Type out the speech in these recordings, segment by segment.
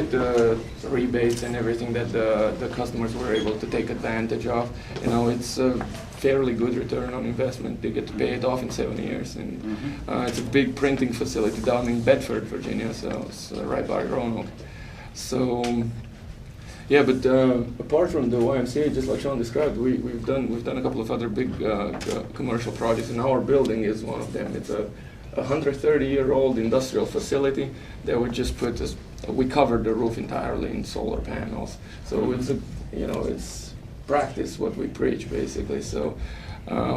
with the rebates and everything that the customers were able to take advantage of, it's a fairly good return on investment. They get to pay it off in 7 years, and it's a big printing facility down in Bedford, Virginia, so it's right by Roanoke. So. Yeah, but apart from the YMCA, just like Sean described, we've done a couple of other big commercial projects, and our building is one of them. It's a 130-year-old industrial facility that we just we covered the roof entirely in solar panels. So it's practice what we preach basically. So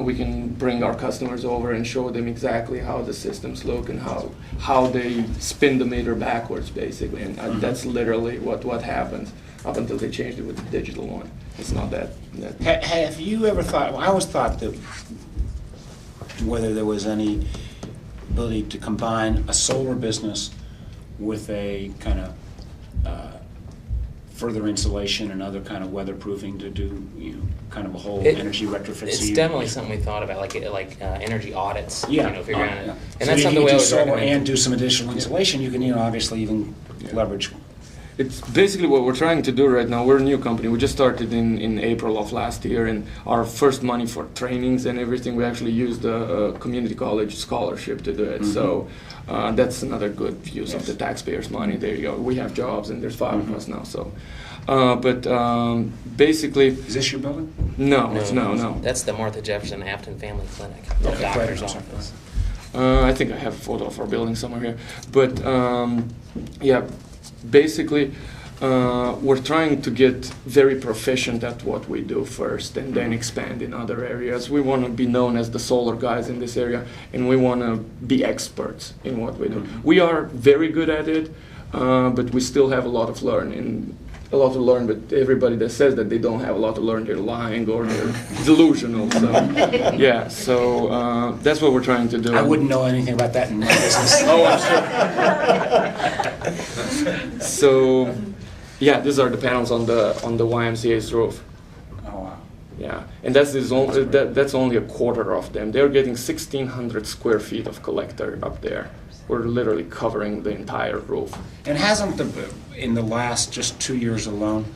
we can bring our customers over and show them exactly how the systems look and how they spin the meter backwards basically, and that's literally what happens. Up until they changed it with the digital one. It's not that. Have you ever thought, well, I always thought that whether there was any ability to combine a solar business with a kind of further insulation and other kind of weatherproofing to do, kind of a whole energy retrofit. It's definitely something we thought about, like energy audits. Yeah. Figuring out. And And so that's you something can we do always solar recommend. and do some additional insulation. You can, obviously even leverage. It's basically what we're trying to do right now. We're a new company. We just started in April of last year, and our first money for trainings and everything, we actually used a community college scholarship to do it. So that's another good use of the taxpayers' money. There you go. We have jobs, and there's 5 of us now. So, basically, Is this your building? no. That's the Martha Jefferson Afton Family Clinic, the Okay, doctor's great. office. I think I have a photo of our building somewhere here. But basically, we're trying to get very proficient at what we do first and then expand in other areas. We want to be known as the solar guys in this area, and we want to be experts in what we do. We are very good at it, but we still have a lot to learn. But everybody that says that they don't have a lot to learn, they're lying or they're delusional. So, that's what we're trying to do. I wouldn't know anything about that in my business. Oh, I'm sure. So, these are the panels on the YMCA's roof. Oh, wow. Yeah, and that's only a quarter of them. They're getting 1,600 square feet of collector up there. We're literally covering the entire roof. And hasn't in the last just 2 years alone,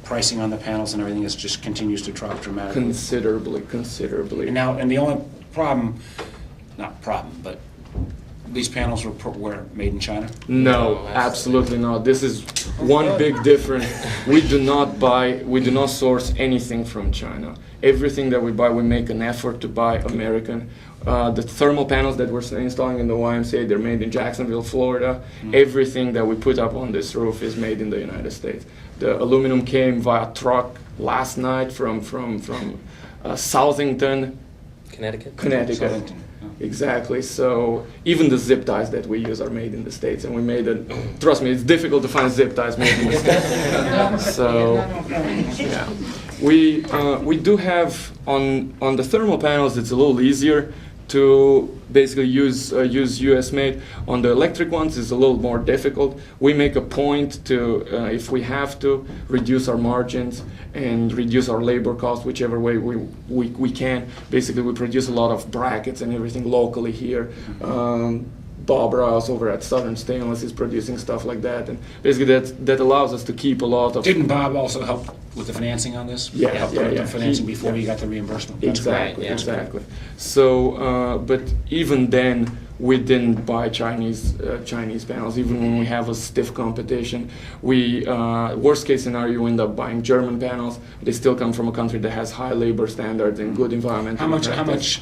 pricing on the panels and everything just continues to drop dramatically? Considerably. And the only problem, not problem, but these panels were made in China? No, absolutely not. This is one big difference. We do not source anything from China. Everything that we buy, we make an effort to buy American. The thermal panels that we're installing in the YMCA, they're made in Jacksonville, Florida. Everything that we put up on this roof is made in the United States. The aluminum came via truck last night from Southington, Connecticut. Southington. Exactly. So even the zip ties that we use are made in the States, and we made it. Trust me, it's difficult to find zip ties made in the States. So yeah, we do have on the thermal panels. It's a little easier to basically use US made. On the electric ones, it's a little more difficult. We make a point to, if we have to, reduce our margins and reduce our labor costs, whichever way we can. Basically, we produce a lot of brackets and everything locally here. Bob Rouse over at Southern Stainless is producing stuff like that, and basically that allows us to keep a lot of. Didn't Bob also help with the financing on this? Yeah, Helped with the financing before you got the reimbursement. That's Exactly, great, yeah. exactly. So, but even then, we didn't buy Chinese panels. Even when we have a stiff competition, worst case scenario, you end up buying German panels. They still come from a country that has high labor standards and good environmental. How much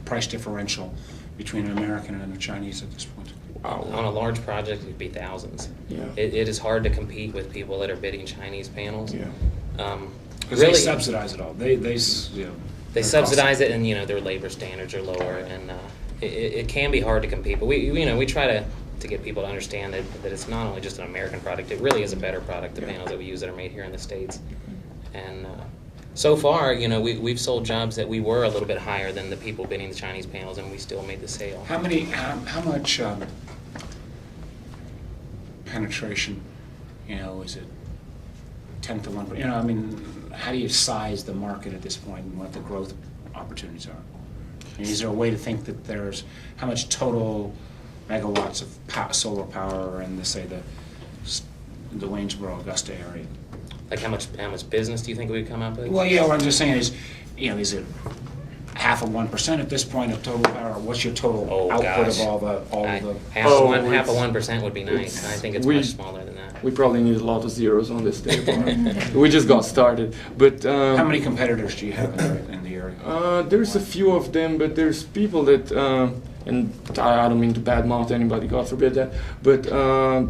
price differential between an American and a Chinese at this point? On a large project, it'd be thousands. Yeah. It is hard to compete with people that are bidding Chinese panels. Yeah. Because they subsidize it all. They subsidize it, and their labor standards are lower, and it can be hard to compete. But we try to get people to understand that it's not only just an American product. It really is a better product. The panels that we use that are made here in the States, and so far, we've sold jobs that we were a little bit higher than the people bidding the Chinese panels, and we still made the sale. How much penetration? Is it 10 to 1? I mean, how do you size the market at this point, and what the growth opportunities are? And is there a way to think that there's how much total megawatts of solar power and say the the Waynesboro, Augusta area. Like how much business do you think we would come up with? Well, yeah, what I'm just saying is, is it half of 1% at this point of total power? What's your total output gosh. of all of the? Half of 1% would be nice. I think it's much smaller than that. We probably need a lot of zeros on this table. We just got started, but How many competitors do you have in the area? there's a few of them, but there's people that, and I don't mean to badmouth anybody, God forbid that, but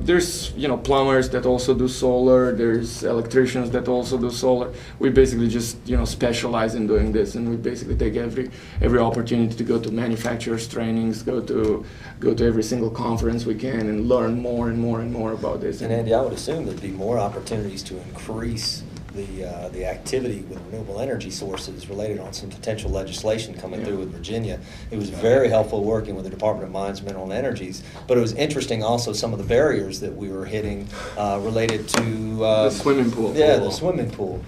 there's plumbers that also do solar. There's electricians that also do solar. We basically just specialize in doing this, and we basically take every opportunity to go to manufacturers' trainings, go to every single conference we can, and learn more and more and more about this. And Andy, I would assume there'd be more opportunities to increase the activity with renewable energy sources related on some potential legislation coming through with Virginia. It was very helpful working with the Department of Mines, Mineral and Energies, but it was interesting also some of the barriers that we were hitting related to the swimming pool. Yeah, the swimming pool.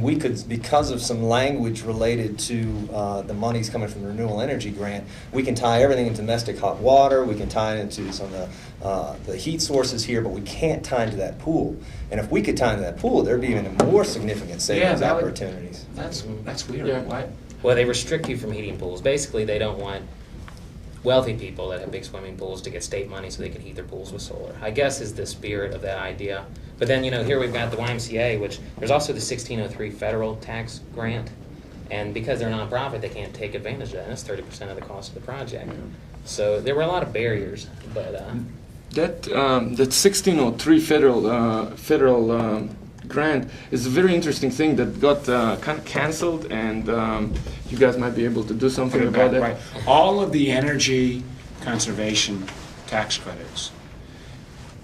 We could, because of some language related to the monies coming from the Renewable Energy Grant, we can tie everything into domestic hot water, we can tie it into some of the heat sources here, but we can't tie into that pool. And if we could tie into that pool, there'd be even more significant savings opportunities. That's weird. Yeah. Why? Well, they restrict you from heating pools. Basically, they don't want wealthy people that have big swimming pools to get state money so they can heat their pools with solar, I guess, is the spirit of that idea. But then, here we've got the YMCA, which there's also the 1603 federal tax grant. And because they're a nonprofit, they can't take advantage of that. That's 30% of the cost of the project. So there were a lot of barriers. But that 1603 federal grant is a very interesting thing that got kind of canceled, and you guys might be able to do something about that. Right. All of the energy conservation tax credits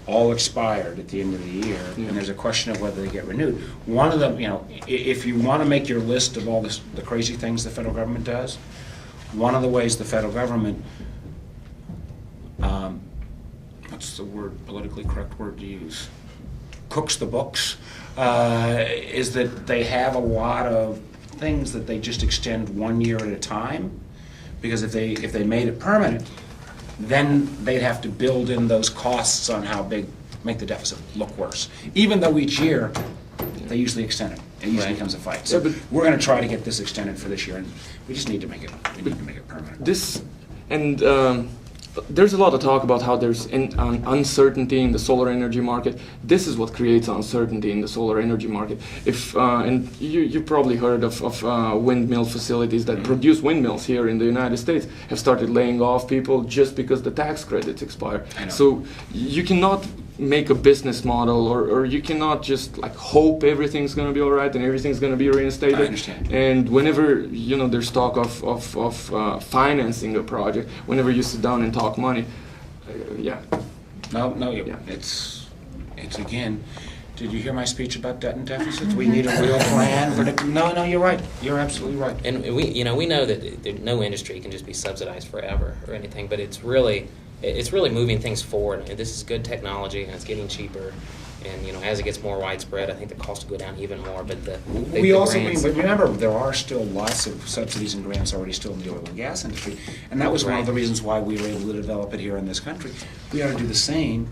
all expired at the end of the year, and there's a question of whether they get renewed. One of them, if you want to make your list of all the crazy things the federal government does, one of the ways the federal government, what's the politically correct word to use? Cooks the books, is that they have a lot of things that they just extend 1 year at a time, because if they made it permanent, then they'd have to build in those costs on how big, make the deficit look worse. Even though each year, they usually extend it. It usually becomes a fight. So we're going to try to get this extended for this year, and we just need to make it permanent. There's a lot of talk about how there's uncertainty in the solar energy market. This is what creates uncertainty in the solar energy market. And you probably heard of windmill facilities that produce windmills here in the United States have started laying off people just because the tax credits expire. So you cannot make a business model, or you cannot just hope everything's going to be all right and everything's going to be reinstated. I understand. And whenever there's talk of financing a project, whenever you sit down and talk money, It's again. Did you hear my speech about debt and deficits? We need a real plan. No, you're right. You're absolutely right. and we know that no industry can just be subsidized forever or anything, but it's really moving things forward. And this is good technology, and it's getting cheaper. And as it gets more widespread, I think the cost will go down even more. But remember, there are still lots of subsidies and grants already still in the oil and gas industry, and that was one of the reasons why we were able to develop it here in this country. We ought to do the same.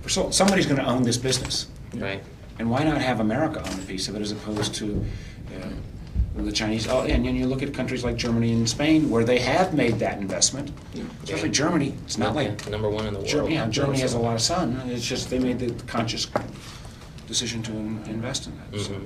Somebody's going to own this business, right? And why not have America own a piece of it as opposed to the Chinese? Oh, and you look at countries like Germany and Spain where they have made that investment. Especially Germany. It's not like number one in the world. Germany has a lot of sun. It's just they made the conscious decision to invest in that. So.